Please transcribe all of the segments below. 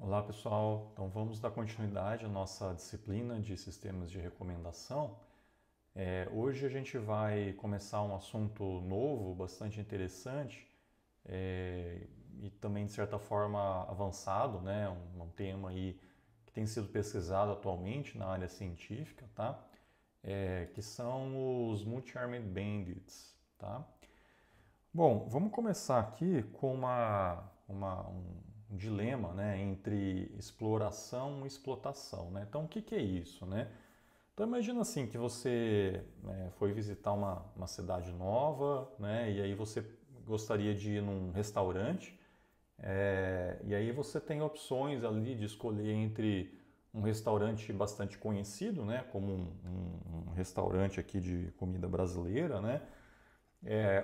Olá pessoal, então vamos dar continuidade à nossa disciplina de sistemas de recomendação. Hoje a gente vai começar um assunto novo, bastante interessante e também de certa forma avançado, né? Um tema aí que tem sido pesquisado atualmente na área científica, tá? Que são os multi-armed bandits, tá? Bom, vamos começar aqui com um dilema, né, entre exploração e explotação, né? Então, o que é isso, né? Então, imagina assim que você foi visitar uma cidade nova, né, e aí você gostaria de ir num restaurante, e aí você tem opções ali de escolher entre um restaurante bastante conhecido, né, como um restaurante aqui de comida brasileira, né?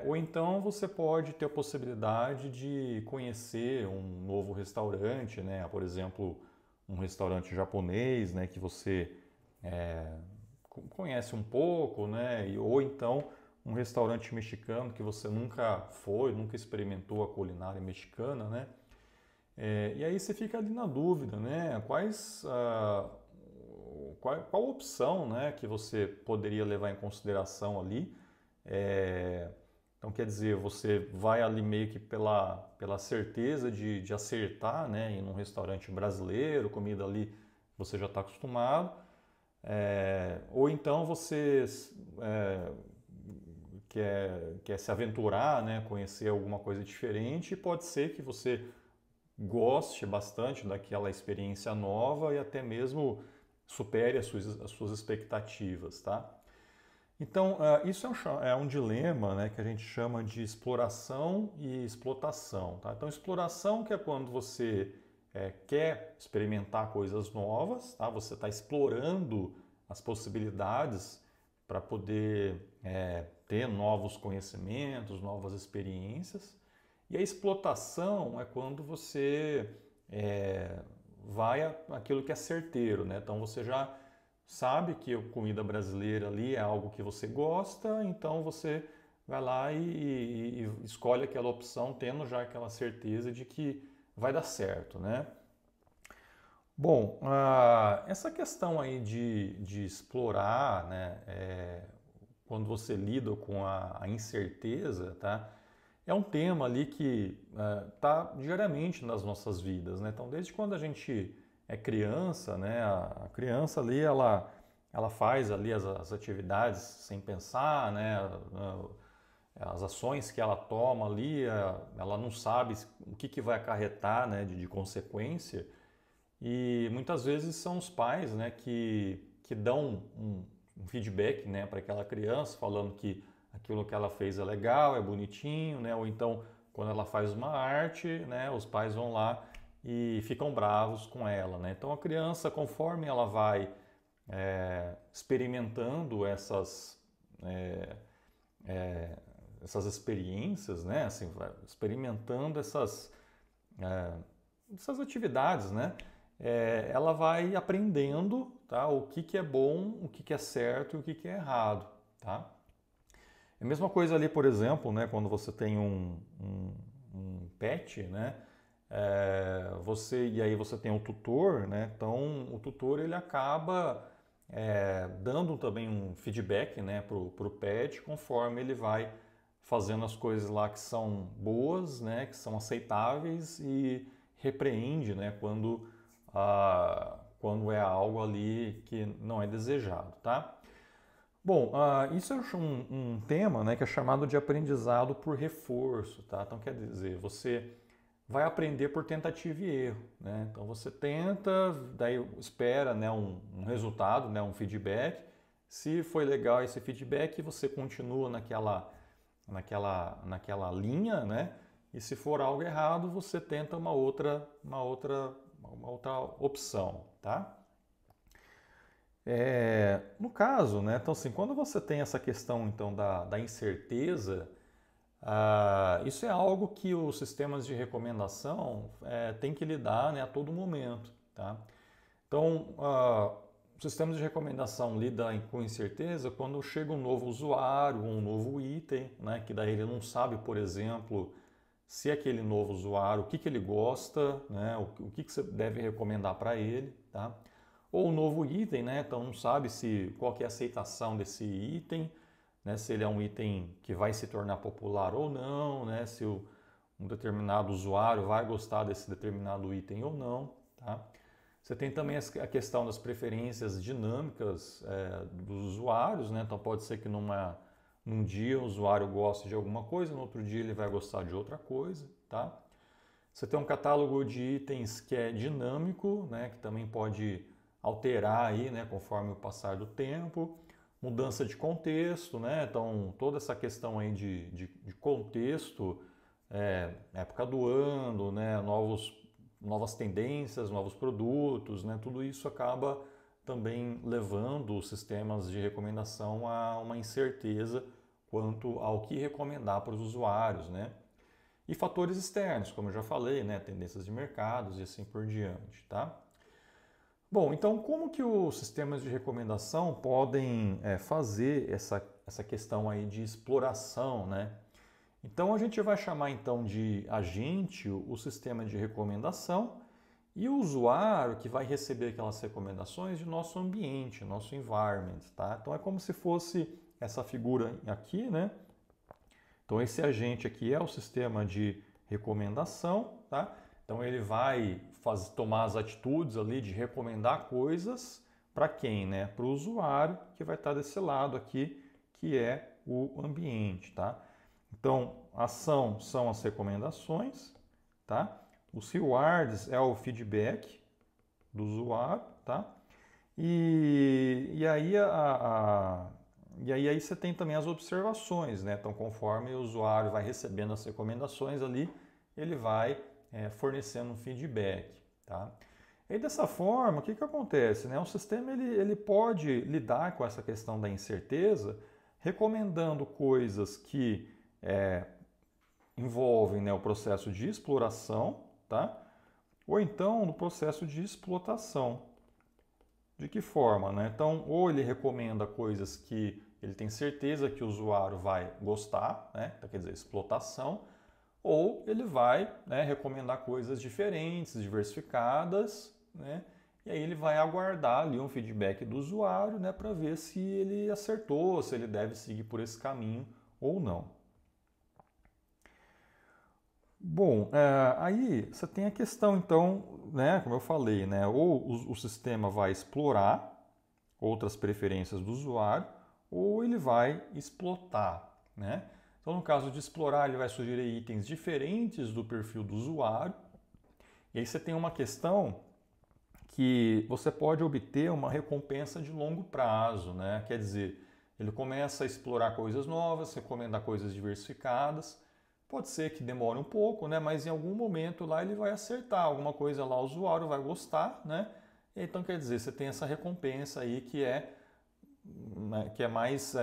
Ou então você pode ter a possibilidade de conhecer um novo restaurante, né? Por exemplo, um restaurante japonês, né? Que você conhece um pouco, né? Ou então um restaurante mexicano que você nunca foi, nunca experimentou a culinária mexicana, né? E aí você fica ali na dúvida, né? Qual opção, né, que você poderia levar em consideração ali? É, então, quer dizer, você vai ali meio que pela certeza de acertar, né, em um restaurante brasileiro, comida ali você já está acostumado, ou então você quer se aventurar, né, conhecer alguma coisa diferente, e pode ser que você goste bastante daquela experiência nova e até mesmo supere as suas expectativas, tá? Então, isso é um dilema, né, que a gente chama de exploração e explotação. Tá? Então, exploração que é quando você quer experimentar coisas novas, tá? Você está explorando as possibilidades para poder ter novos conhecimentos, novas experiências. E a explotação é quando você vai aquilo que é certeiro, né? Então, você já sabe que a comida brasileira ali é algo que você gosta, então você vai lá e escolhe aquela opção, tendo já aquela certeza de que vai dar certo, né? Bom, essa questão aí de explorar, né, quando você lida com a incerteza, tá? É um tema ali que está diariamente nas nossas vidas, né? Então, desde quando a gente é criança, né? A criança ali, ela faz ali as atividades sem pensar, né? As ações que ela toma ali, ela não sabe o que vai acarretar, né? De consequência. E muitas vezes são os pais, né? Que dão um feedback, né? Para aquela criança, falando que aquilo que ela fez é legal, é bonitinho, né? Ou então, quando ela faz uma arte, né? Os pais vão lá e ficam bravos com ela, né? Então a criança, conforme ela vai experimentando é, essas experiências, né? Assim, vai experimentando essas atividades, né? Ela vai aprendendo, tá? O que é bom, o que é certo e o que é errado, tá? É a mesma coisa ali, por exemplo, né, quando você tem um pet, né, e aí você tem um tutor, né, então o tutor ele acaba dando também um feedback, né, pro pet conforme ele vai fazendo as coisas lá que são boas, né, que são aceitáveis e repreende, né, quando é algo ali que não é desejado, tá? Bom, isso é um tema, né, que é chamado de aprendizado por reforço, tá? Então quer dizer, você vai aprender por tentativa e erro, né? Então você tenta, daí espera, né, um resultado, né, um feedback. Se foi legal esse feedback, você continua naquela linha, né? E se for algo errado, você tenta uma outra opção, tá? No caso, né, então assim, quando você tem essa questão então da incerteza, isso é algo que os sistemas de recomendação têm que lidar, né, a todo momento, tá? Então, os sistemas de recomendação lidam com incerteza quando chega um novo usuário, um novo item, né, que daí ele não sabe, por exemplo, se aquele novo usuário, o que que ele gosta, né? O que que você deve recomendar para ele, tá? Ou um novo item, né? Então não sabe qual que é a aceitação desse item, né? Se ele é um item que vai se tornar popular ou não, né? Se um determinado usuário vai gostar desse determinado item ou não, tá? Você tem também a questão das preferências dinâmicas dos usuários, né? Então pode ser que num dia o usuário goste de alguma coisa, no outro dia ele vai gostar de outra coisa, tá? Você tem um catálogo de itens que é dinâmico, né? Que também pode alterar aí, né? Conforme o passar do tempo. Mudança de contexto, né? Então toda essa questão aí de contexto, época do ano, né? Novas tendências, novos produtos, né? Tudo isso acaba também levando os sistemas de recomendação a uma incerteza quanto ao que recomendar para os usuários, né? E fatores externos, como eu já falei, né? Tendências de mercados e assim por diante, tá? Bom, então como que os sistemas de recomendação podem fazer essa questão aí de exploração, né? Então a gente vai chamar então de agente o sistema de recomendação e o usuário que vai receber aquelas recomendações de nosso ambiente, nosso environment, tá? Então é como se fosse essa figura aqui, né? Então esse agente aqui é o sistema de recomendação, tá? Então ele vai tomar as atitudes ali de recomendar coisas para quem, né? Para o usuário que vai estar desse lado aqui, que é o ambiente, tá? Então, ação são as recomendações, tá? Os rewards é o feedback do usuário, tá? E aí você tem também as observações, né? Então, conforme o usuário vai recebendo as recomendações ali, ele vai fornecendo um feedback, tá? E dessa forma, o que acontece, né? O sistema ele pode lidar com essa questão da incerteza, recomendando coisas que envolvem, né, o processo de exploração, tá? Ou então no processo de explotação. De que forma, né? Então, ou ele recomenda coisas que ele tem certeza que o usuário vai gostar, né? Então, quer dizer, explotação, ou ele vai, né, recomendar coisas diferentes, diversificadas, né? E aí ele vai aguardar ali um feedback do usuário, né, para ver se ele acertou, se ele deve seguir por esse caminho ou não. Bom, aí você tem a questão, então, né, como eu falei, né, ou o sistema vai explorar outras preferências do usuário, ou ele vai explotar, né? Então, no caso de explorar, ele vai sugerir itens diferentes do perfil do usuário. E aí você tem uma questão que você pode obter uma recompensa de longo prazo, né? Quer dizer, ele começa a explorar coisas novas, recomendar coisas diversificadas. Pode ser que demore um pouco, né? Mas em algum momento lá ele vai acertar alguma coisa lá, o usuário vai gostar, né? Então quer dizer, você tem essa recompensa aí que é mais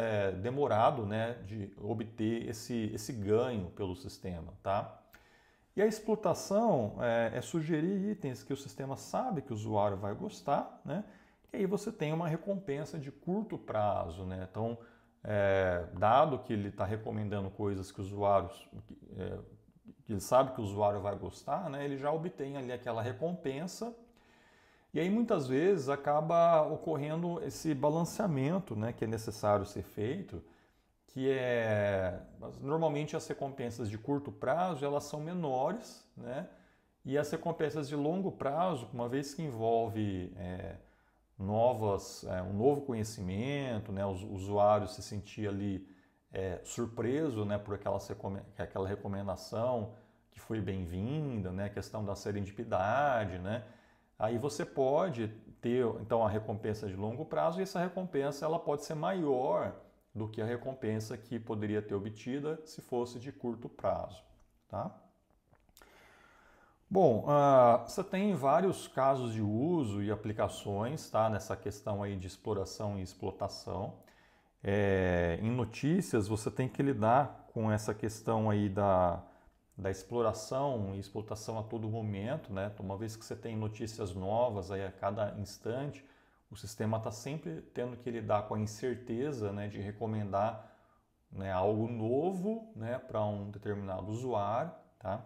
demorado, né, de obter esse ganho pelo sistema, tá? E a explotação é sugerir itens que o sistema sabe que o usuário vai gostar, né? E aí você tem uma recompensa de curto prazo, né? Então, dado que ele está recomendando coisas que que ele sabe que o usuário vai gostar, né? Ele já obtém ali aquela recompensa. E aí muitas vezes acaba ocorrendo esse balanceamento, né, que é necessário ser feito, que normalmente as recompensas de curto prazo elas são menores, né, e as recompensas de longo prazo, uma vez que envolve um novo conhecimento, né, o usuário se sentir ali surpreso, né, por aquela recomendação que foi bem-vinda, né, a questão da serendipidade, né. Aí você pode ter então a recompensa de longo prazo e essa recompensa ela pode ser maior do que a recompensa que poderia ter obtida se fosse de curto prazo, tá? Bom, você tem vários casos de uso e aplicações, tá? Nessa questão aí de exploração e explotação. Em notícias você tem que lidar com essa questão aí da exploração e explotação a todo momento, né? Então, uma vez que você tem notícias novas aí a cada instante, o sistema está sempre tendo que lidar com a incerteza, né, de recomendar, né, algo novo, né, para um determinado usuário, tá?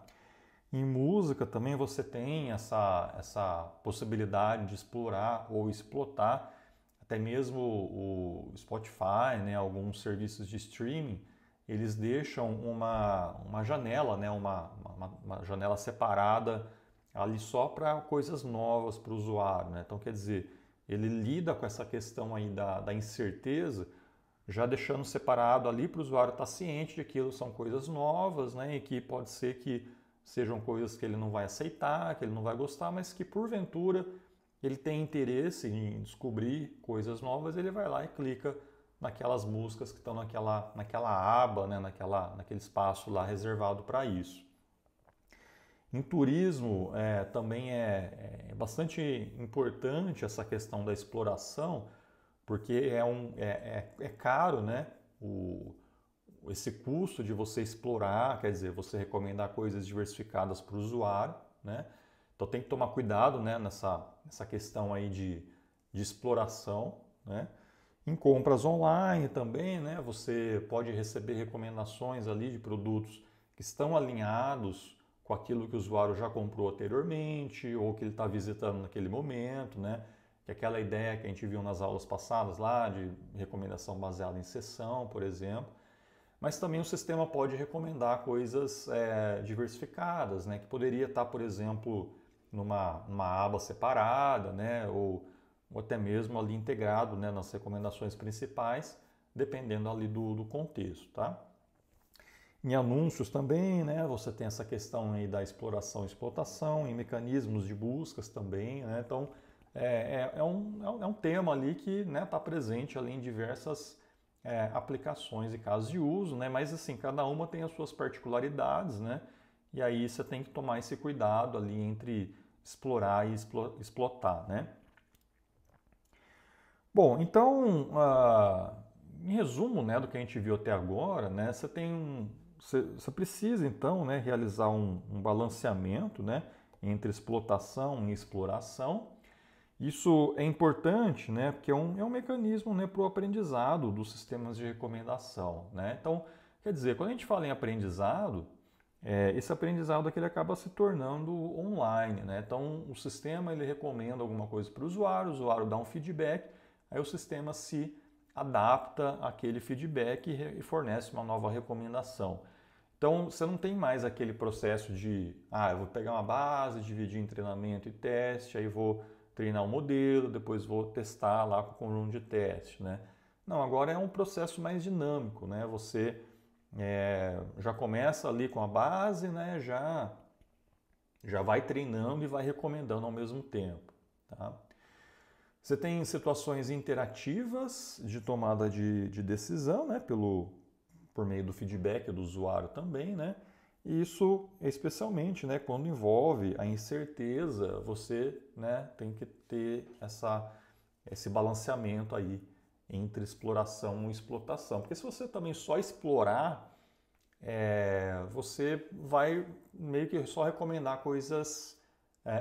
Em música também você tem essa possibilidade de explorar ou explotar até mesmo o Spotify, né, alguns serviços de streaming, eles deixam uma janela, né, uma janela separada ali só para coisas novas para o usuário, né? Então, quer dizer, ele lida com essa questão aí da incerteza, já deixando separado ali para o usuário estar ciente de que aquilo são coisas novas, né, e que pode ser que sejam coisas que ele não vai aceitar, que ele não vai gostar, mas que porventura ele tem interesse em descobrir coisas novas, ele vai lá e clica naquelas músicas que estão naquela aba, né, naquele espaço lá reservado para isso. Em turismo também é bastante importante essa questão da exploração, porque é caro, né, esse custo de você explorar, quer dizer, você recomendar coisas diversificadas para o usuário, né? Então tem que tomar cuidado, né, nessa questão aí de exploração, né? Em compras online também, né, você pode receber recomendações ali de produtos que estão alinhados com aquilo que o usuário já comprou anteriormente ou que ele está visitando naquele momento, né? Que é aquela ideia que a gente viu nas aulas passadas lá de recomendação baseada em sessão, por exemplo. Mas também o sistema pode recomendar coisas diversificadas, né? Que poderia estar, por exemplo, numa aba separada, né? Ou até mesmo ali integrado, né, nas recomendações principais, dependendo ali do contexto, tá? Em anúncios também, né, você tem essa questão aí da exploração e explotação, em mecanismos de buscas também, né? Então, é um tema ali que está presente ali em diversas aplicações e casos de uso, né? Mas assim, cada uma tem as suas particularidades, né? E aí você tem que tomar esse cuidado ali entre explorar e explotar, né? Bom, então, em resumo, né, do que a gente viu até agora, né, você precisa então, né, realizar um balanceamento, né, entre explotação e exploração. Isso é importante, né, porque é um mecanismo, né, para o aprendizado dos sistemas de recomendação, né? Então, quer dizer, quando a gente fala em aprendizado, esse aprendizado aqui ele acaba se tornando online, né? Então, o sistema ele recomenda alguma coisa para o usuário dá um feedback, aí o sistema se adapta àquele feedback e fornece uma nova recomendação. Então, você não tem mais aquele processo de, eu vou pegar uma base, dividir em treinamento e teste, aí vou treinar um modelo, depois vou testar lá com o conjunto de teste, né? Não, agora é um processo mais dinâmico, né? Você já começa ali com a base, né? Já vai treinando e vai recomendando ao mesmo tempo, tá? Você tem situações interativas de tomada de decisão, né? Por meio do feedback do usuário também, né? E isso, especialmente, né, quando envolve a incerteza, você, né, tem que ter esse balanceamento aí entre exploração e explotação. Porque se você também só explorar, você vai meio que só recomendar coisas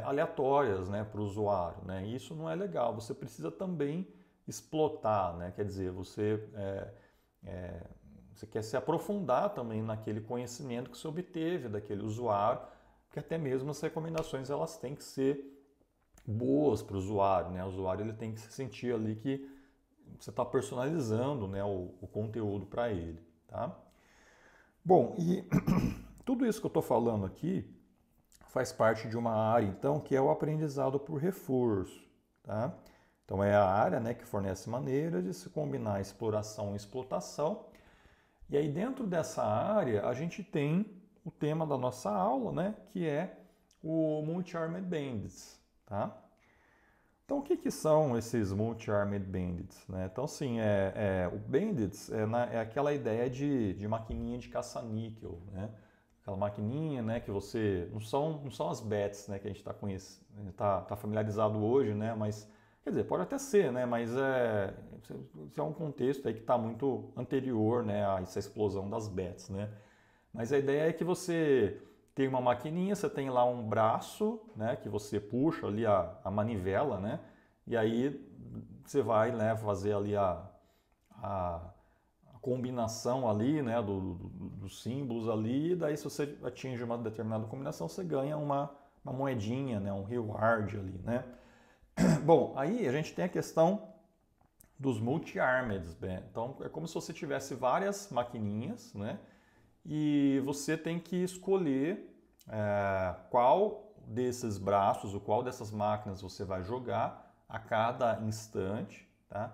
aleatórias, né, para o usuário, né? E isso não é legal. Você precisa também explotar, né? Quer dizer, você quer se aprofundar também naquele conhecimento que você obteve daquele usuário, porque até mesmo as recomendações elas têm que ser boas para o usuário, né? O usuário ele tem que se sentir ali que você está personalizando, né, o conteúdo para ele, tá? Bom, e tudo isso que eu estou falando aqui faz parte de uma área, então, que é o aprendizado por reforço, tá? Então, é a área, né, que fornece maneiras de se combinar exploração e explotação. E aí, dentro dessa área, a gente tem o tema da nossa aula, né, que é o Multi-Armed Bandits, tá? Então, o que são esses Multi-Armed Bandits, né? Então, assim, o Bandits é aquela ideia de maquininha de caça-níquel, né? Aquela maquininha, né, que você... Não são as bets, né, que a gente tá familiarizado hoje, né? Mas, quer dizer, pode até ser, né? Mas isso é um contexto aí que está muito anterior, né, a essa explosão das bets, né? Mas a ideia é que você tem uma maquininha, você tem lá um braço, né, que você puxa ali a manivela, né? E aí você vai, né, fazer ali a combinação ali, né, dos símbolos ali, e daí se você atinge uma determinada combinação, você ganha uma moedinha, né, um reward ali, né. Bom, aí a gente tem a questão dos multi-armeds, né? Então é como se você tivesse várias maquininhas, né, e você tem que escolher qual desses braços, ou qual dessas máquinas você vai jogar a cada instante, tá?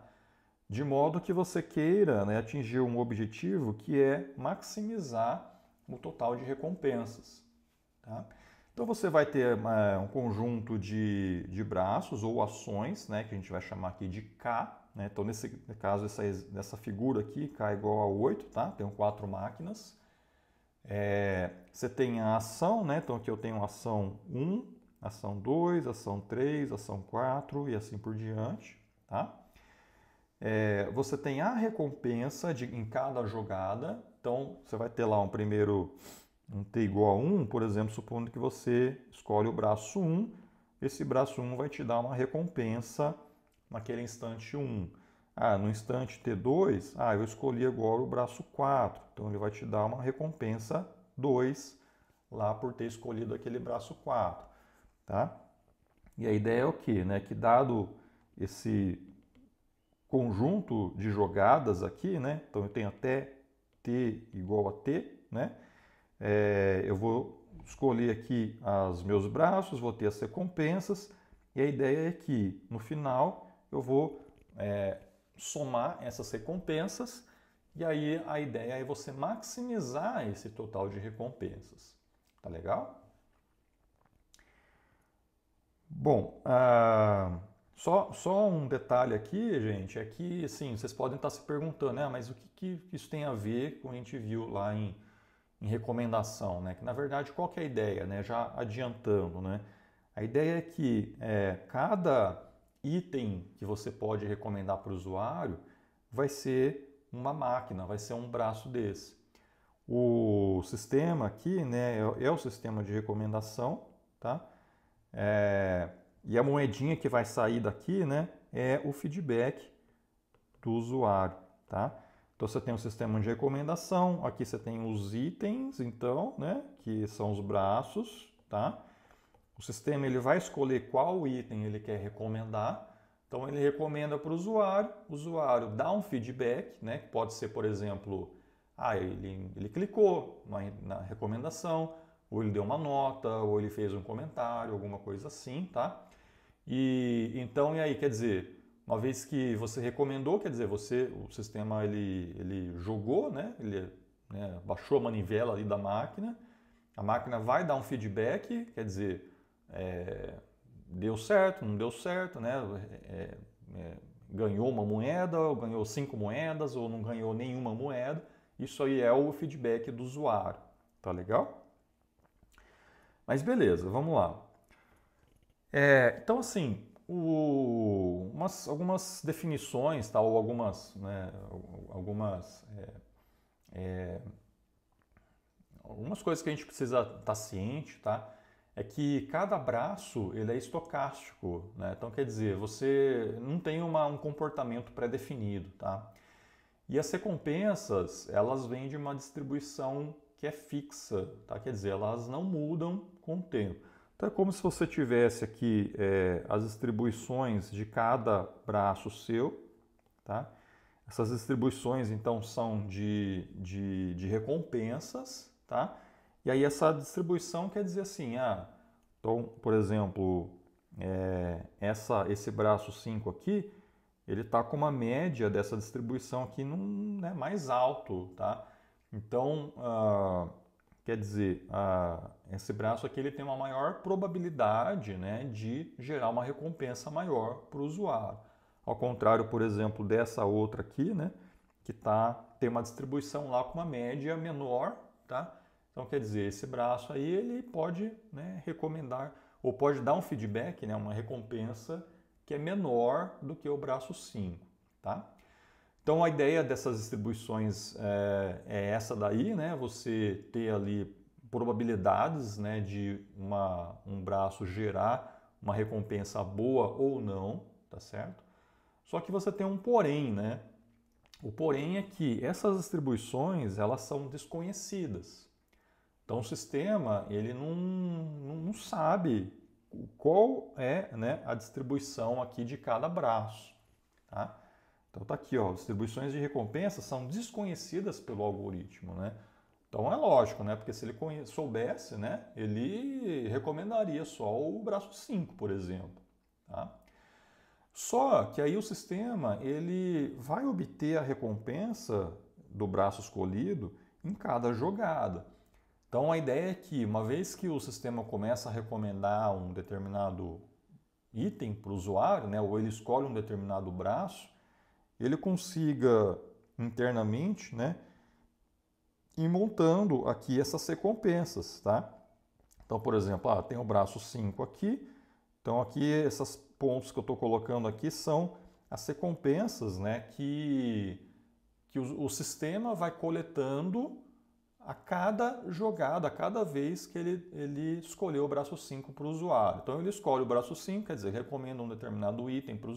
De modo que você queira, né, atingir um objetivo que é maximizar o total de recompensas. Tá? Então você vai ter um conjunto de braços ou ações, né, que a gente vai chamar aqui de K. Né? Então nesse caso, dessa figura aqui, K é igual a 8, tá? Tenho 4 máquinas. Você tem a ação, né? Então aqui eu tenho ação 1, ação 2, ação 3, ação 4 e assim por diante. Tá? Você tem a recompensa em cada jogada. Então você vai ter lá um primeiro um t igual a 1, por exemplo, supondo que você escolhe o braço 1, esse braço 1 vai te dar uma recompensa naquele instante 1. No instante T2, eu escolhi agora o braço 4, então ele vai te dar uma recompensa 2 lá por ter escolhido aquele braço 4. Tá? E a ideia é o quê? Né? Que dado esse conjunto de jogadas aqui, né? Então eu tenho até T igual a T, né? Eu vou escolher aqui os meus braços, vou ter as recompensas, e a ideia é que no final eu vou somar essas recompensas, e aí a ideia é você maximizar esse total de recompensas. Tá legal? Bom, só um detalhe aqui, gente, é que assim, vocês podem estar se perguntando, mas o que isso tem a ver com o que a gente viu lá em recomendação, né? Que na verdade qual que é a ideia, né? Já adiantando, né? A ideia é que cada item que você pode recomendar para o usuário vai ser uma máquina, vai ser um braço desse. O sistema aqui, né, é o sistema de recomendação, tá? E a moedinha que vai sair daqui, né, é o feedback do usuário, tá? Então você tem um sistema de recomendação, aqui você tem os itens, então, né, que são os braços, tá? O sistema ele vai escolher qual item ele quer recomendar, então ele recomenda para o usuário dá um feedback, né, que pode ser, por exemplo, ele clicou na recomendação, ou ele deu uma nota, ou ele fez um comentário, alguma coisa assim, tá? E aí, quer dizer, uma vez que você recomendou, quer dizer, o sistema ele jogou, né? Ele baixou a manivela ali da máquina, a máquina vai dar um feedback, quer dizer, deu certo, não deu certo, né? Ganhou uma moeda, ou ganhou 5 moedas, ou não ganhou nenhuma moeda. Isso aí é o feedback do usuário, tá legal? Mas beleza, vamos lá. Então assim, algumas definições, tá, ou algumas coisas que a gente precisa estar ciente, tá? É que cada braço ele é estocástico, né? Então quer dizer, você não tem um comportamento pré-definido, tá? E as recompensas, elas vêm de uma distribuição que é fixa, tá? Quer dizer, elas não mudam com o tempo. Então é como se você tivesse aqui as distribuições de cada braço seu, tá? Essas distribuições então são de recompensas, tá? E aí essa distribuição quer dizer assim, então, por exemplo, esse braço 5 aqui, ele está com uma média dessa distribuição aqui mais alto, tá? Então, quer dizer, esse braço aqui ele tem uma maior probabilidade, né, de gerar uma recompensa maior para o usuário. Ao contrário, por exemplo, dessa outra aqui, né, que tem uma distribuição lá com uma média menor, tá? Então, quer dizer, esse braço aí ele pode, né, recomendar ou pode dar um feedback, né, uma recompensa que é menor do que o braço 5, tá? Então a ideia dessas distribuições é essa daí, né? Você ter ali probabilidades, né, de um braço gerar uma recompensa boa ou não, tá certo? Só que você tem um porém, né? O porém é que essas distribuições, elas são desconhecidas. Então o sistema, ele não sabe qual é, né, a distribuição aqui de cada braço, tá? Então tá aqui, ó, distribuições de recompensa são desconhecidas pelo algoritmo, né? Então é lógico, né? Porque se ele soubesse, né, ele recomendaria só o braço 5, por exemplo, tá? Só que aí o sistema ele vai obter a recompensa do braço escolhido em cada jogada. Então a ideia é que, uma vez que o sistema começa a recomendar um determinado item para o usuário, né, ou ele escolhe um determinado braço, ele consiga internamente, né, ir montando aqui essas recompensas, tá? Então, por exemplo, tem o braço 5 aqui, então aqui esses pontos que eu estou colocando aqui são as recompensas, né, que o sistema vai coletando a cada jogada, a cada vez que ele escolheu o braço 5 para o usuário. Então ele escolhe o braço 5, quer dizer, recomenda um determinado item para o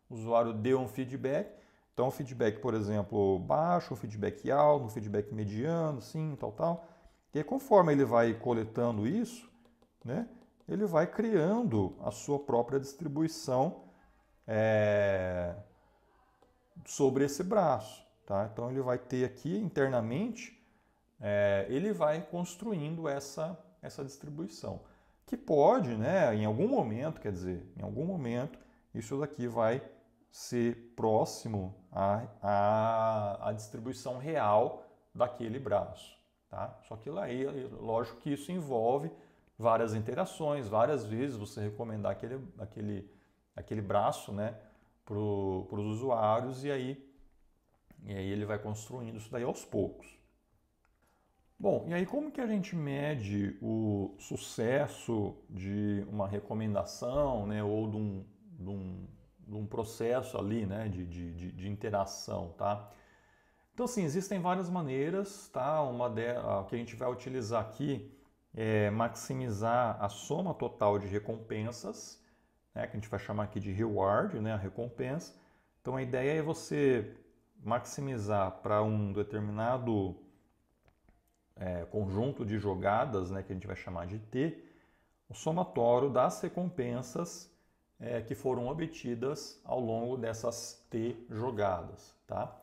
usuário deu um feedback. Então o feedback, por exemplo, baixo, um feedback alto, um feedback mediano, assim, tal. E aí, conforme ele vai coletando isso, né, ele vai criando a sua própria distribuição sobre esse braço. Tá? Então ele vai ter aqui internamente, ele vai construindo essa distribuição. Que pode, né, em algum momento, quer dizer, em algum momento, isso daqui vai ser próximo à distribuição real daquele braço. Tá? Só que lá, lógico que isso envolve várias interações, várias vezes você recomendar aquele braço, né, para os usuários e aí ele vai construindo isso daí aos poucos. Bom, e aí como que a gente mede o sucesso de uma recomendação, né, ou de um processo ali, né, de interação, tá? Então, assim, existem várias maneiras, tá? A que a gente vai utilizar aqui é maximizar a soma total de recompensas, né, que a gente vai chamar aqui de reward, né, a recompensa. Então, a ideia é você maximizar para um determinado conjunto de jogadas, né, que a gente vai chamar de T, o somatório das recompensas que foram obtidas ao longo dessas T jogadas, tá?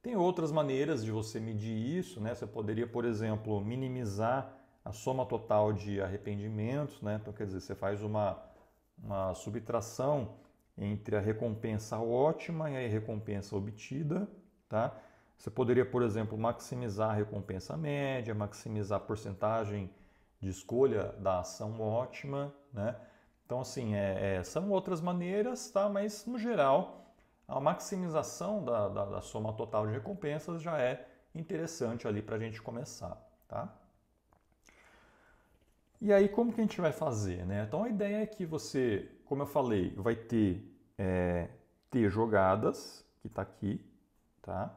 Tem outras maneiras de você medir isso, né? Você poderia, por exemplo, minimizar a soma total de arrependimentos, né? Então, quer dizer, você faz uma subtração entre a recompensa ótima e a recompensa obtida, tá? Você poderia, por exemplo, maximizar a recompensa média, maximizar a porcentagem de escolha da ação ótima, né? Então, assim, são outras maneiras, tá? Mas, no geral, a maximização da soma total de recompensas já é interessante ali para a gente começar, tá? E aí, como que a gente vai fazer, né? Então, a ideia é que você, como eu falei, vai ter T jogadas, que está aqui, tá?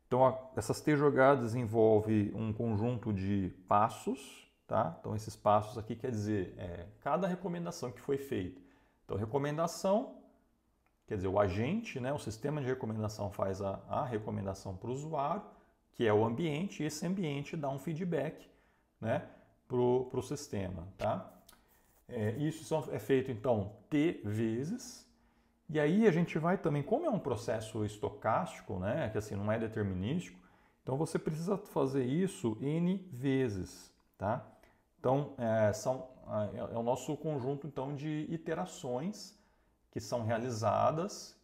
Então, essas T jogadas envolvem um conjunto de passos, tá? Então, esses passos aqui quer dizer cada recomendação que foi feita. Então, recomendação, quer dizer, o agente, né, o sistema de recomendação faz a recomendação para o usuário, que é o ambiente, e esse ambiente dá um feedback, né, para o sistema. Tá? Isso é feito, então, T vezes. E aí a gente vai também, como é um processo estocástico, né, que assim não é determinístico, então você precisa fazer isso N vezes, tá? Então é o nosso conjunto então de iterações que são realizadas,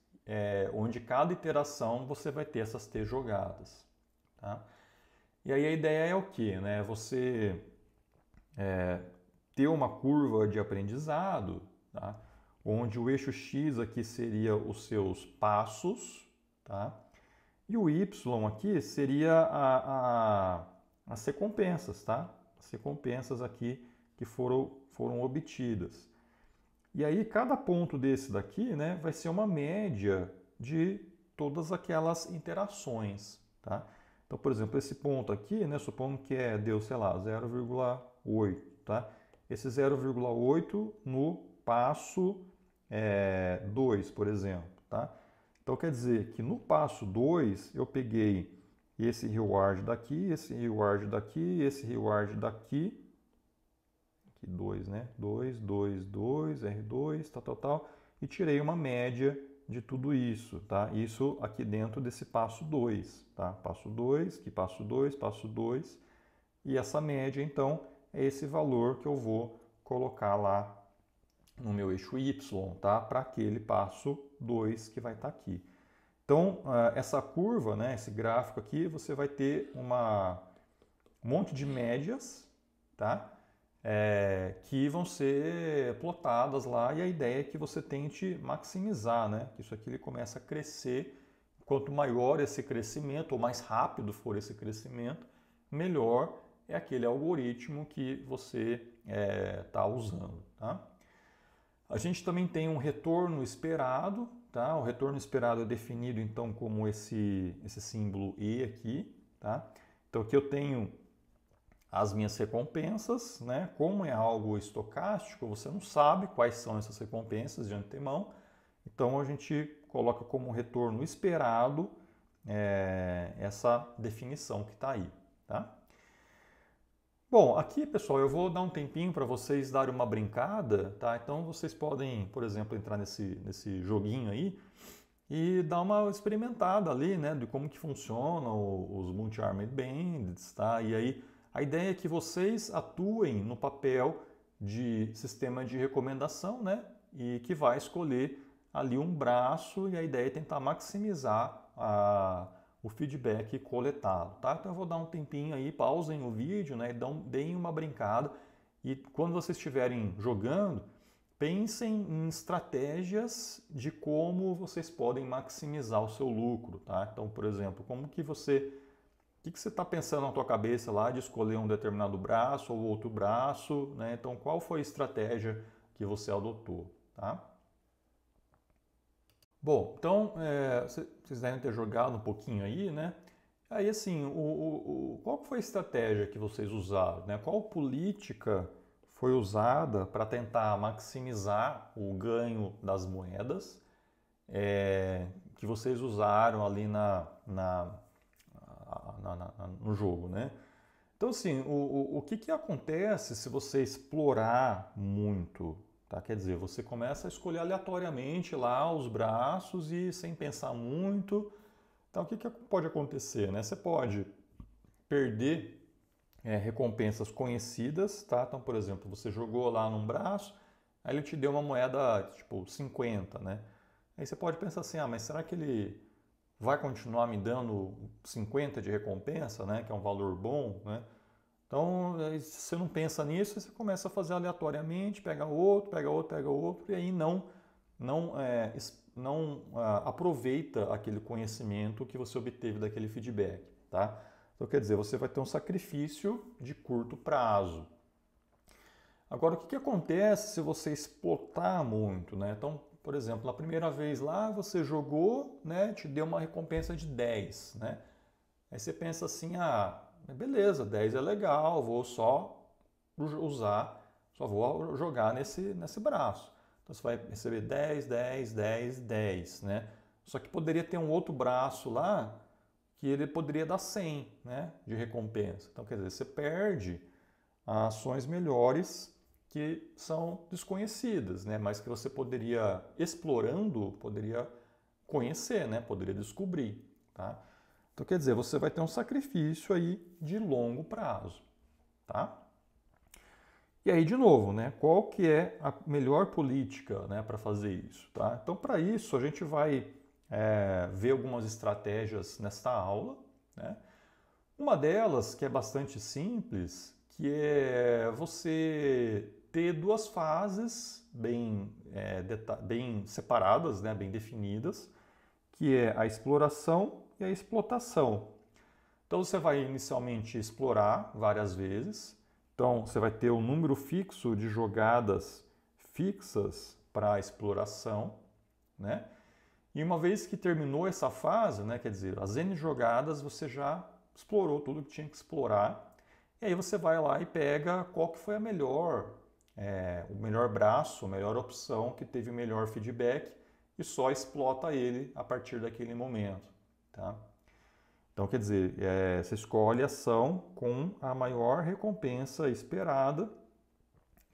onde cada iteração você vai ter essas T jogadas, tá? E aí a ideia é o quê? Né? Você ter uma curva de aprendizado, tá? Onde o eixo X aqui seria os seus passos, tá? E o Y aqui seria as recompensas, tá? As recompensas aqui que foram obtidas. E aí cada ponto desse daqui, né, vai ser uma média de todas aquelas interações, tá? Então, por exemplo, esse ponto aqui, né, supondo que deu, sei lá, 0,8, tá? Esse 0,8 no passo 2, por exemplo, tá? Então quer dizer que no passo 2 eu peguei esse reward daqui, esse reward daqui, esse reward daqui, aqui 2, né? 2, 2, 2, R2, tal, e tirei uma média de tudo isso, tá? Isso aqui dentro desse passo 2, tá? Passo 2, que passo 2, passo 2, e essa média, então, é esse valor que eu vou colocar lá no meu eixo Y, tá? Para aquele passo 2 que vai estar aqui. Então, essa curva, né, esse gráfico aqui, você vai ter um monte de médias, tá? Que vão ser plotadas lá, e a ideia é que você tente maximizar, né? Que isso aqui ele começa a crescer. Quanto maior esse crescimento, ou mais rápido for esse crescimento, melhor é aquele algoritmo que você está usando, tá? A gente também tem um retorno esperado, tá? O retorno esperado é definido então como esse símbolo E aqui, tá? Então aqui eu tenho as minhas recompensas, né? Como é algo estocástico, você não sabe quais são essas recompensas de antemão, então a gente coloca como retorno esperado essa definição que está aí, tá? Bom, aqui, pessoal, eu vou dar um tempinho para vocês darem uma brincada, tá? Então vocês podem, por exemplo, entrar nesse joguinho aí e dar uma experimentada ali, né, de como que funcionam os multi-armed bandits, tá? E aí a ideia é que vocês atuem no papel de sistema de recomendação, né? E que vai escolher ali um braço, e a ideia é tentar maximizar o feedback coletado, tá? Então eu vou dar um tempinho aí, pausem o vídeo, né? Deem uma brincada, e quando vocês estiverem jogando, pensem em estratégias de como vocês podem maximizar o seu lucro, tá? Então, por exemplo, o que você está pensando na tua cabeça lá de escolher um determinado braço ou outro braço, né? Então, qual foi a estratégia que você adotou, tá? Bom, então, vocês devem ter jogado um pouquinho aí, né? Aí, assim, qual foi a estratégia que vocês usaram, né? Qual política foi usada para tentar maximizar o ganho das moedas que vocês usaram ali no jogo, né? Então, assim, o que acontece se você explorar muito? Tá? Quer dizer, você começa a escolher aleatoriamente lá os braços e sem pensar muito. Então, o que pode acontecer, né? Você pode perder recompensas conhecidas, tá? Então, por exemplo, você jogou lá num braço, aí ele te deu uma moeda tipo 50, né? Aí você pode pensar assim, mas será que ele vai continuar me dando 50 de recompensa, né? Que é um valor bom, né? Então, se você não pensa nisso, você começa a fazer aleatoriamente, pega outro, e aí não aproveita aquele conhecimento que você obteve daquele feedback, tá? Então, quer dizer, você vai ter um sacrifício de curto prazo. Agora, o que acontece se você explotar muito, né? Então, por exemplo, na primeira vez lá, você jogou, né? Te deu uma recompensa de 10, né? Aí você pensa assim, beleza, 10 é legal, vou só vou jogar nesse braço. Então você vai receber 10, 10, 10, 10, né? Só que poderia ter um outro braço lá que ele poderia dar 100, né, de recompensa. Então, quer dizer, você perde ações melhores que são desconhecidas, né, mas que você poderia, explorando, poderia conhecer, né, poderia descobrir, tá? Então, quer dizer, você vai ter um sacrifício aí de longo prazo, tá? E aí, de novo, né, qual que é a melhor política, né, para fazer isso, tá? Então, para isso, a gente vai ver algumas estratégias nesta aula, né? Uma delas, que é bastante simples, que é você ter duas fases bem separadas, né, bem definidas, que é a exploração e a explotação. Então você vai inicialmente explorar várias vezes. Então você vai ter um número fixo de jogadas fixas para a exploração, né? E uma vez que terminou essa fase, né, quer dizer, as N jogadas você já explorou tudo que tinha que explorar. E aí você vai lá e pega qual que foi o melhor braço, a melhor opção que teve o melhor feedback, e só explota ele a partir daquele momento, tá? Então, quer dizer, você escolhe a ação com a maior recompensa esperada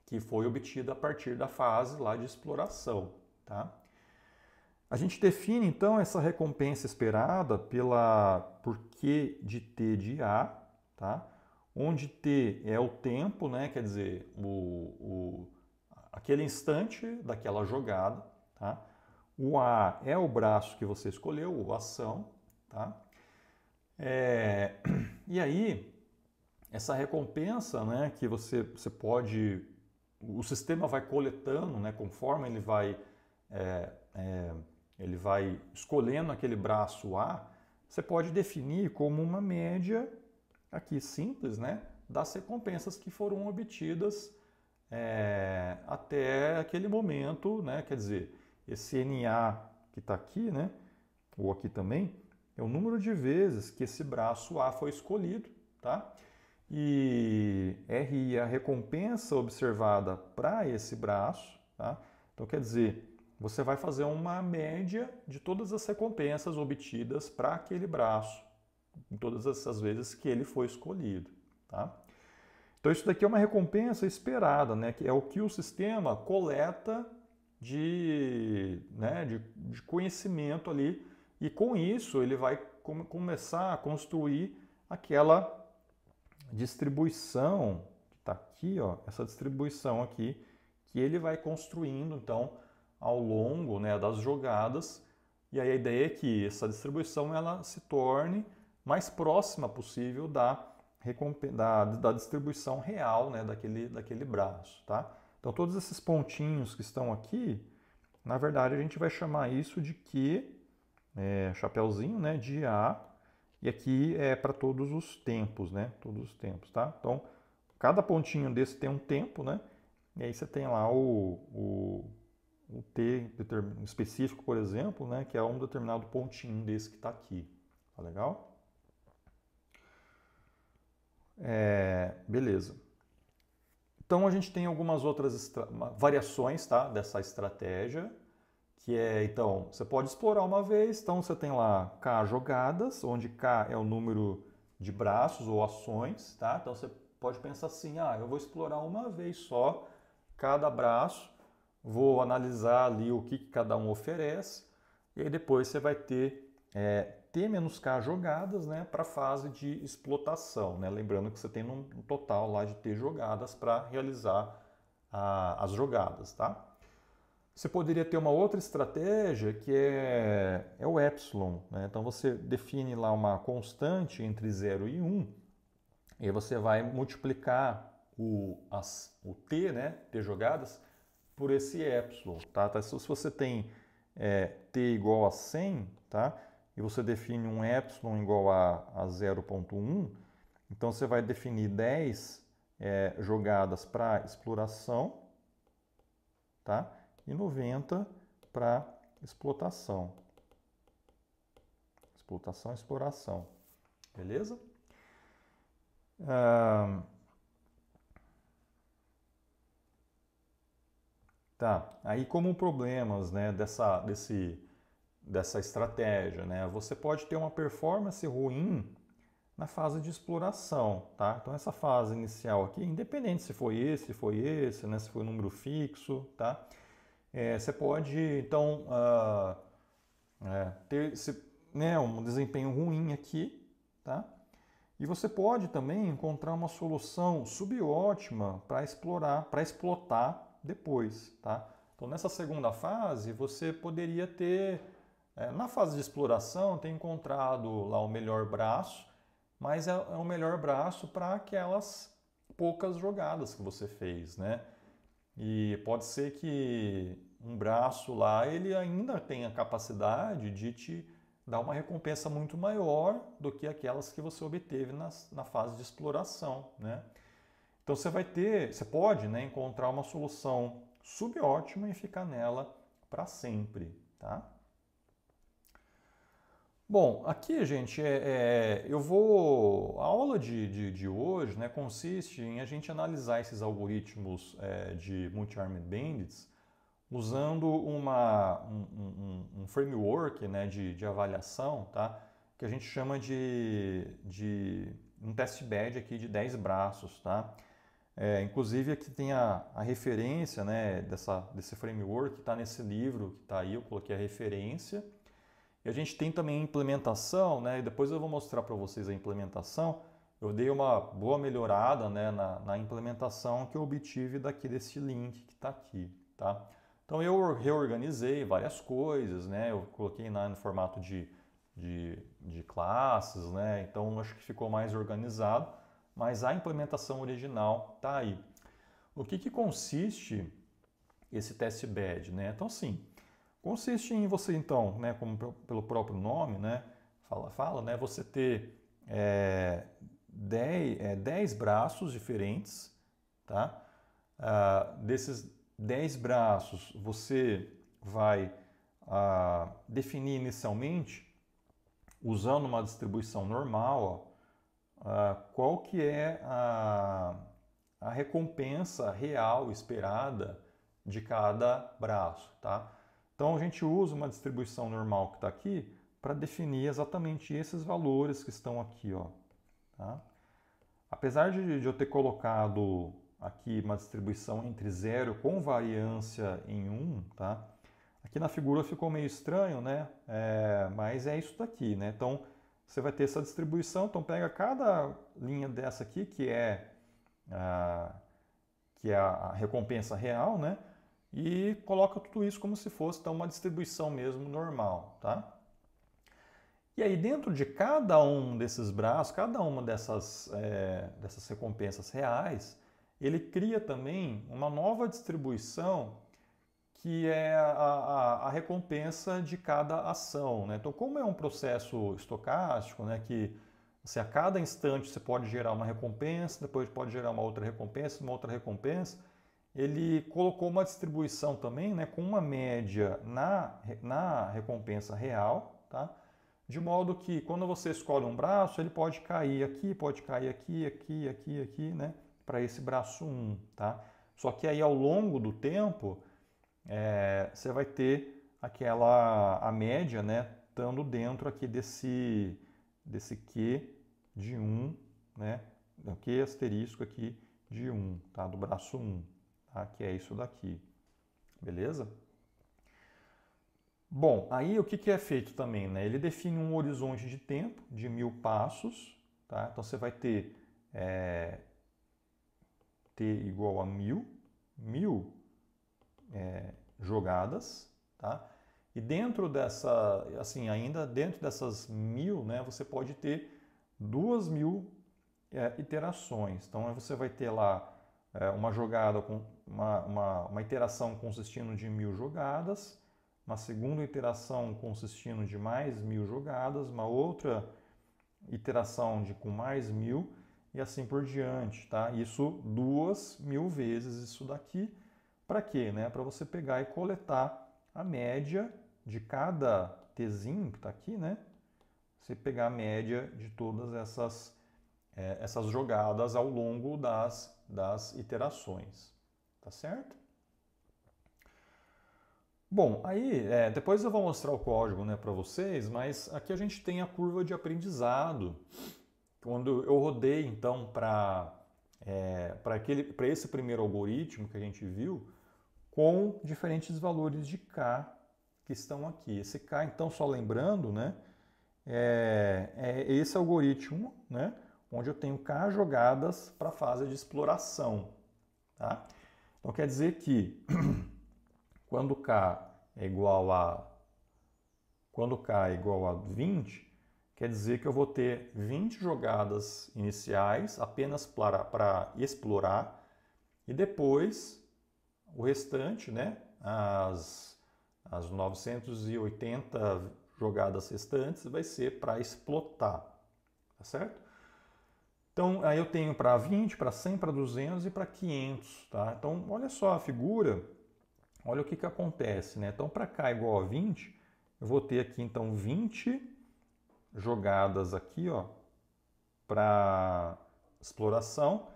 que foi obtida a partir da fase lá de exploração, tá? A gente define então essa recompensa esperada por Q de T de A, tá? Onde T é o tempo, né? Quer dizer, aquele instante daquela jogada, tá? O A é o braço que você escolheu, a ação, tá? E aí, essa recompensa, né, que você pode, o sistema vai coletando, né, conforme ele vai escolhendo aquele braço A, você pode definir como uma média aqui simples, né, das recompensas que foram obtidas até aquele momento, né, quer dizer, esse NA que está aqui, né, ou aqui também, é o número de vezes que esse braço A foi escolhido, tá? E RI é a recompensa observada para esse braço, tá? Então, quer dizer, você vai fazer uma média de todas as recompensas obtidas para aquele braço, em todas essas vezes que ele foi escolhido, tá? Então, isso daqui é uma recompensa esperada, né? Que é o que o sistema coleta de conhecimento ali, e com isso ele vai começar a construir aquela distribuição que está aqui, ó, essa distribuição aqui, que ele vai construindo então ao longo, né, das jogadas. E aí a ideia é que essa distribuição ela se torne mais próxima possível da distribuição real, né, daquele braço, tá? Então todos esses pontinhos que estão aqui, na verdade a gente vai chamar isso de Q, chapeuzinho, né, de A, e aqui é para todos os tempos, né? Todos os tempos, tá? Então, cada pontinho desse tem um tempo, né? E aí você tem lá o T específico, por exemplo, né? Que é um determinado pontinho desse que está aqui. Tá legal? Beleza. Então, a gente tem algumas outras variações, tá? Dessa estratégia. Que é, então, você pode explorar uma vez, então você tem lá K jogadas, onde K é o número de braços ou ações, tá? Então você pode pensar assim, eu vou explorar uma vez só cada braço, vou analisar ali o que cada um oferece, e aí depois você vai ter T menos K jogadas, né, para a fase de explotação, né? Lembrando que você tem um total lá de T jogadas para realizar as jogadas, tá? Você poderia ter uma outra estratégia que é o epsilon, né? Então você define lá uma constante entre 0 e 1, e aí você vai multiplicar o t, né, t jogadas, por esse epsilon, tá? Então, se você tem t igual a 100, tá? E você define um epsilon igual a 0,1, então você vai definir 10 jogadas para exploração, tá? E 90 para explotação. Explotação e exploração. Beleza? Tá. Aí como problemas, né, dessa estratégia, né? Você pode ter uma performance ruim na fase de exploração, tá? Então essa fase inicial aqui, independente se foi esse, né, se foi um número fixo, tá? Você pode, então, ter um desempenho ruim aqui, tá? E você pode também encontrar uma solução subótima para explotar depois, tá? Então, nessa segunda fase, você poderia ter, na fase de exploração, ter encontrado lá o melhor braço, mas é o melhor braço para aquelas poucas jogadas que você fez, né? E pode ser que um braço lá ele ainda tenha capacidade de te dar uma recompensa muito maior do que aquelas que você obteve na fase de exploração, né? Então você pode, né, encontrar uma solução subótima e ficar nela para sempre, tá? Bom, aqui, gente, a aula de hoje, né, consiste em a gente analisar esses algoritmos de multi-armed bandits usando um framework, né, de avaliação, tá? Que a gente chama de um test bed aqui de 10 braços, tá? Inclusive aqui tem a referência, né, desse framework que está nesse livro que está aí, eu coloquei a referência. E a gente tem também a implementação, né, e depois eu vou mostrar para vocês a implementação. Eu dei uma boa melhorada, né, na implementação que eu obtive desse link que está aqui, tá? Então eu reorganizei várias coisas, né, eu coloquei no formato de classes, né, então acho que ficou mais organizado, mas a implementação original está aí. O que consiste esse test bed, né? Então, assim, consiste em você, então, né, como pelo próprio nome, né, fala, né, você ter 10 braços diferentes, tá? Desses 10 braços, você vai definir inicialmente, usando uma distribuição normal, qual que é a recompensa real esperada de cada braço, tá? Então a gente usa uma distribuição normal que está aqui para definir exatamente esses valores que estão aqui, ó, tá? Apesar de eu ter colocado aqui uma distribuição entre 0 com variância em 1, tá? Aqui na figura ficou meio estranho, né? Mas é isso daqui, né? Então você vai ter essa distribuição, então pega cada linha dessa aqui, que é a recompensa real, né? E coloca tudo isso como se fosse então, uma distribuição mesmo normal, tá? E aí dentro de cada um desses braços, cada uma dessas recompensas reais, ele cria também uma nova distribuição que é a recompensa de cada ação, né? Então, como é um processo estocástico, né, que a cada instante você pode gerar uma recompensa, depois pode gerar uma outra recompensa, ele colocou uma distribuição também, né, com uma média na recompensa real, tá? De modo que quando você escolhe um braço, ele pode cair aqui, aqui, né, para esse braço 1, tá? Só que aí ao longo do tempo, você vai ter a média, né, estando dentro aqui desse Q de 1, né, Q asterisco aqui de 1, tá, do braço 1, tá, que é isso daqui, beleza? Bom, aí o que é feito também, né? Ele define um horizonte de tempo de 1000 passos, tá? Então você vai ter T igual a 1000 jogadas, tá? E dentro ainda dentro dessas 1000, né, você pode ter 2000 iterações. Então você vai ter lá uma jogada com uma iteração consistindo de 1000 jogadas, uma segunda iteração consistindo de mais 1000 jogadas, uma outra iteração com mais 1000 e assim por diante, tá? Isso 2000 vezes isso daqui. Para quê? Né? Para você pegar e coletar a média de cada Tzinho que está aqui, né? Você pegar a média de todas essas jogadas ao longo das iterações, tá certo? Bom, aí depois eu vou mostrar o código, né, para vocês, mas aqui a gente tem a curva de aprendizado. Quando eu rodei então para esse primeiro algoritmo que a gente viu, com diferentes valores de K que estão aqui. Esse K, então, só lembrando, né, é esse algoritmo, né, onde eu tenho K jogadas para a fase de exploração. Tá? Então, quer dizer que quando K é igual a 20, quer dizer que eu vou ter 20 jogadas iniciais apenas para explorar e depois o restante, né, as 980 jogadas restantes vai ser para explotar, tá certo? Então, aí eu tenho para 20, para 100, para 200 e para 500, tá? Então, olha só a figura, olha o que acontece, né? Então, para K igual a 20, eu vou ter aqui, então, 20 jogadas aqui, ó, para exploração,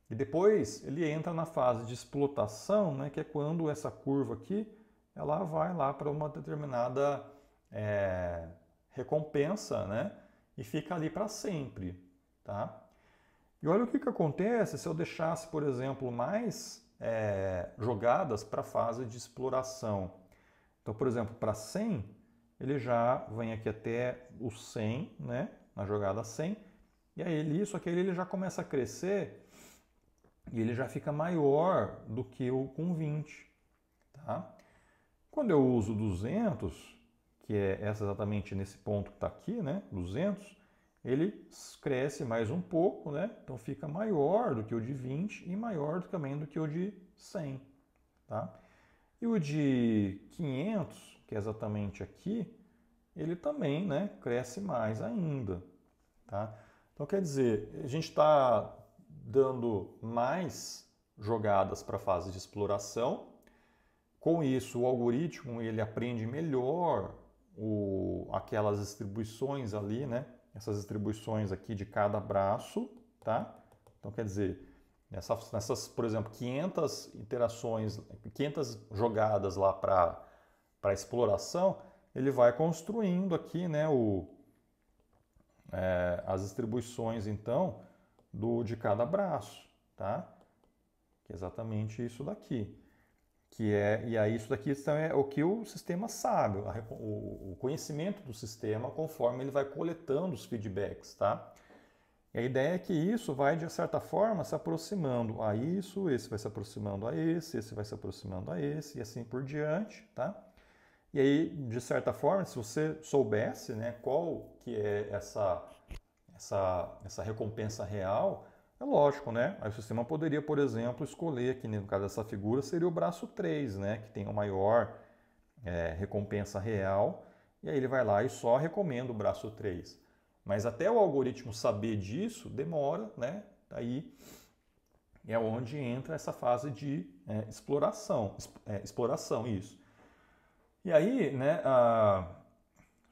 e depois ele entra na fase de explotação, né, que é quando essa curva aqui ela vai lá para uma determinada recompensa, né? E fica ali para sempre, tá? E olha o que acontece se eu deixasse, por exemplo, mais jogadas para a fase de exploração. Então, por exemplo, para 100, ele já vem aqui até o 100, né? Na jogada 100. E aí isso aqui ele já começa a crescer e ele já fica maior do que o com 20, tá? Quando eu uso 200, que é exatamente nesse ponto que está aqui, né? 200, ele cresce mais um pouco, né? Então fica maior do que o de 20 e maior também do que o de 100, tá? E o de 500, que é exatamente aqui, ele também, né, cresce mais ainda, tá? Então quer dizer, a gente está dando mais jogadas para a fase de exploração. Com isso, o algoritmo ele aprende melhor aquelas distribuições ali, né? Essas distribuições aqui de cada braço, tá? Então quer dizer, nessas, por exemplo, 500 iterações, 500 jogadas lá para exploração, ele vai construindo aqui, né, as distribuições então de cada braço, tá? Que é exatamente isso daqui. E aí isso daqui é o que o sistema sabe, o conhecimento do sistema conforme ele vai coletando os feedbacks, tá? E a ideia é que isso vai, de certa forma, se aproximando a isso, esse vai se aproximando a esse vai se aproximando a esse, e assim por diante, tá? E aí, de certa forma, se você soubesse, né, qual que é essa recompensa real, é lógico, né? Aí o sistema poderia, por exemplo, escolher, aqui no caso dessa figura, seria o braço 3, né? Que tem a maior recompensa real, e aí ele vai lá e só recomenda o braço 3. Mas até o algoritmo saber disso, demora, né? Aí é onde entra essa fase de exploração, isso. E aí, né?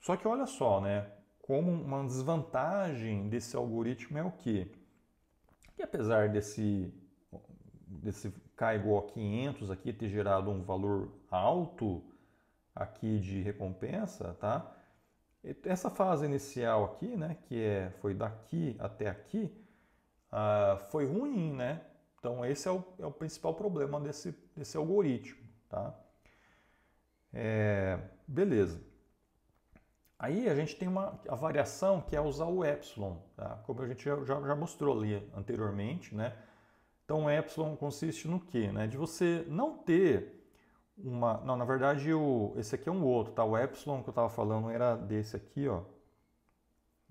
Só que olha só, né? Como uma desvantagem desse algoritmo é o quê? Que apesar desse K igual a 500 aqui ter gerado um valor alto aqui de recompensa, tá? Essa fase inicial aqui, né, foi daqui até aqui, foi ruim, né? Então esse é o principal problema desse algoritmo, tá? Beleza. Aí a gente tem a variação que é usar o epsilon, tá? Como a gente já mostrou ali anteriormente, né? Então o epsilon consiste no quê? Né? De você não ter Não, na verdade esse aqui é um outro, tá? O epsilon que eu estava falando era desse aqui, ó.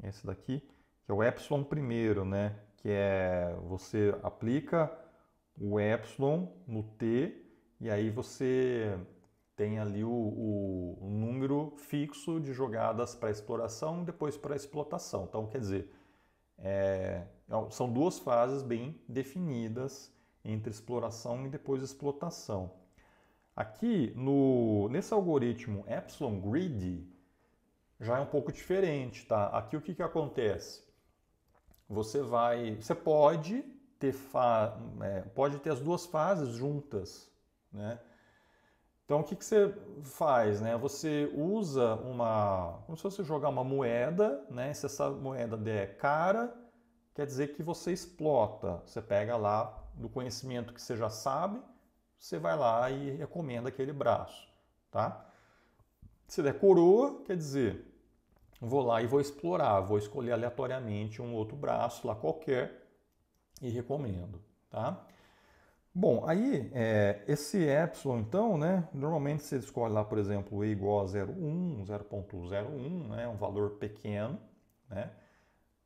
Esse daqui, que é o epsilon primeiro, né? Que é você aplica o epsilon no t e aí você tem ali o número fixo de jogadas para exploração e depois para explotação. Então, quer dizer, são duas fases bem definidas entre exploração e depois explotação. Aqui, nesse algoritmo Epsilon Greedy, já é um pouco diferente, tá? Aqui o que acontece? Você pode ter as duas fases juntas, né? Então o que você faz, né? Você usa como se você jogar uma moeda, né? Se essa moeda der cara, quer dizer que você explota. Você pega lá do conhecimento que você já sabe, você vai lá e recomenda aquele braço, tá? Se der coroa, quer dizer, vou lá e vou explorar, vou escolher aleatoriamente um outro braço lá qualquer e recomendo, tá? Bom, aí esse epsilon então, né, normalmente você escolhe lá, por exemplo, e igual a 0,1, 0,01, né, um valor pequeno, né?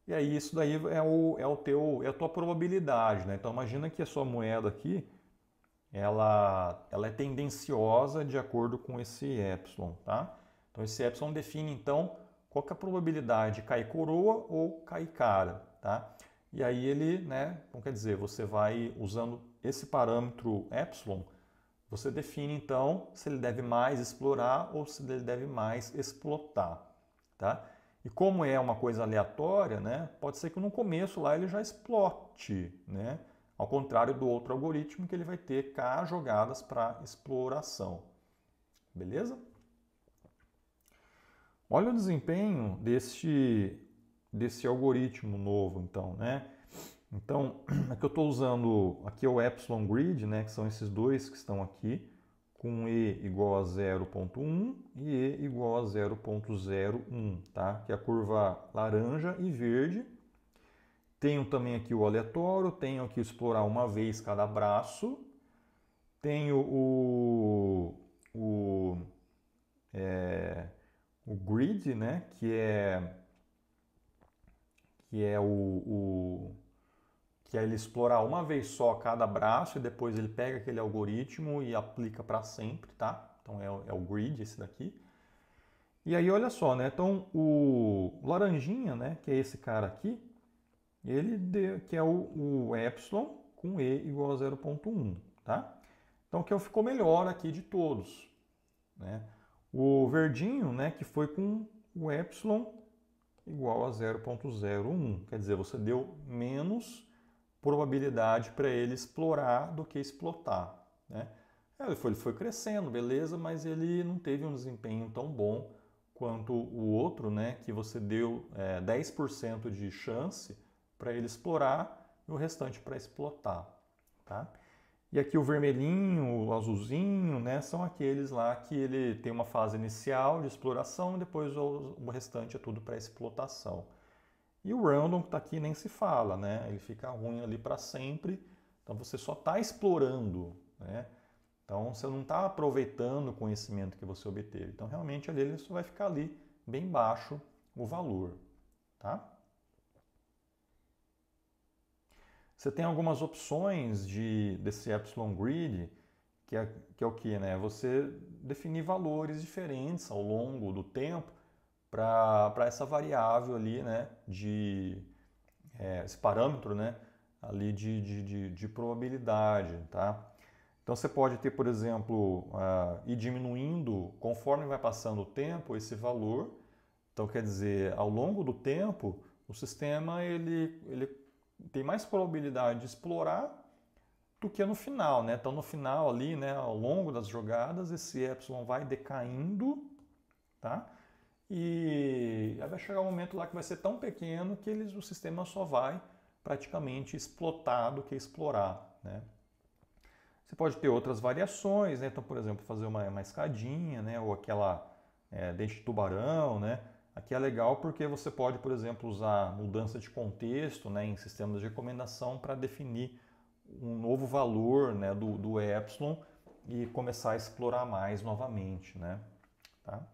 E aí isso daí é a tua probabilidade, né? Então imagina que a sua moeda aqui, ela é tendenciosa de acordo com esse epsilon, tá? Então esse epsilon define então qual que é a probabilidade de cair coroa ou cair cara, tá? E aí ele, né, então quer dizer, você vai usando esse parâmetro epsilon, você define então se ele deve mais explorar ou se ele deve mais explotar, tá? E como é uma coisa aleatória, né, pode ser que no começo lá ele já explote, né? Ao contrário do outro algoritmo que ele vai ter K jogadas para exploração. beleza? Olha o desempenho desse algoritmo novo, então, né? Então, aqui eu estou usando, aqui é o Epsilon Grid, né, que são esses dois que estão aqui, com E igual a 0,1 e E igual a 0,01, tá? Que é a curva laranja e verde. Tenho também aqui o aleatório, tenho aqui o explorar uma vez cada braço, tenho o grid, né, que é ele explorar uma vez só cada braço e depois ele pega aquele algoritmo e aplica para sempre, tá? Então é o grid esse daqui. E aí olha só, né? Então o laranjinha, né, que é esse cara aqui, que é o epsilon com E igual a 0,1, tá? Então que ficou melhor aqui de todos, né? O verdinho, né, que foi com o epsilon igual a 0,01, quer dizer, você deu menos probabilidade para ele explorar do que explotar, né? Ele foi crescendo, beleza, mas ele não teve um desempenho tão bom quanto o outro, né, que você deu 10% de chance para ele explorar e o restante para explotar, tá? E aqui o vermelhinho, o azulzinho, né, são aqueles lá que ele tem uma fase inicial de exploração e depois o restante é tudo para explotação. E o random que está aqui nem se fala, né? Ele fica ruim ali para sempre, então você só está explorando, né? Então você não está aproveitando o conhecimento que você obteve. Então realmente ali ele só vai ficar ali bem baixo o valor, tá? Você tem algumas opções desse Epsilon Grid, que é o que, né? Você definir valores diferentes ao longo do tempo para essa variável ali, né? Esse parâmetro, né? Ali de probabilidade, tá? Então você pode ter, por exemplo, ir diminuindo conforme vai passando o tempo esse valor. Então quer dizer, ao longo do tempo, o sistema ele tem mais probabilidade de explorar do que no final, né? Então no final ali, né, ao longo das jogadas, esse epsilon vai decaindo, tá? E vai chegar um momento lá que vai ser tão pequeno que o sistema só vai praticamente explotar do que explorar, né? Você pode ter outras variações, né? Então, por exemplo, fazer uma escadinha, né? Ou aquela dente de tubarão, né? Aqui é legal porque você pode, por exemplo, usar mudança de contexto, né, em sistemas de recomendação para definir um novo valor, né, do epsilon e começar a explorar mais novamente, né? Tá?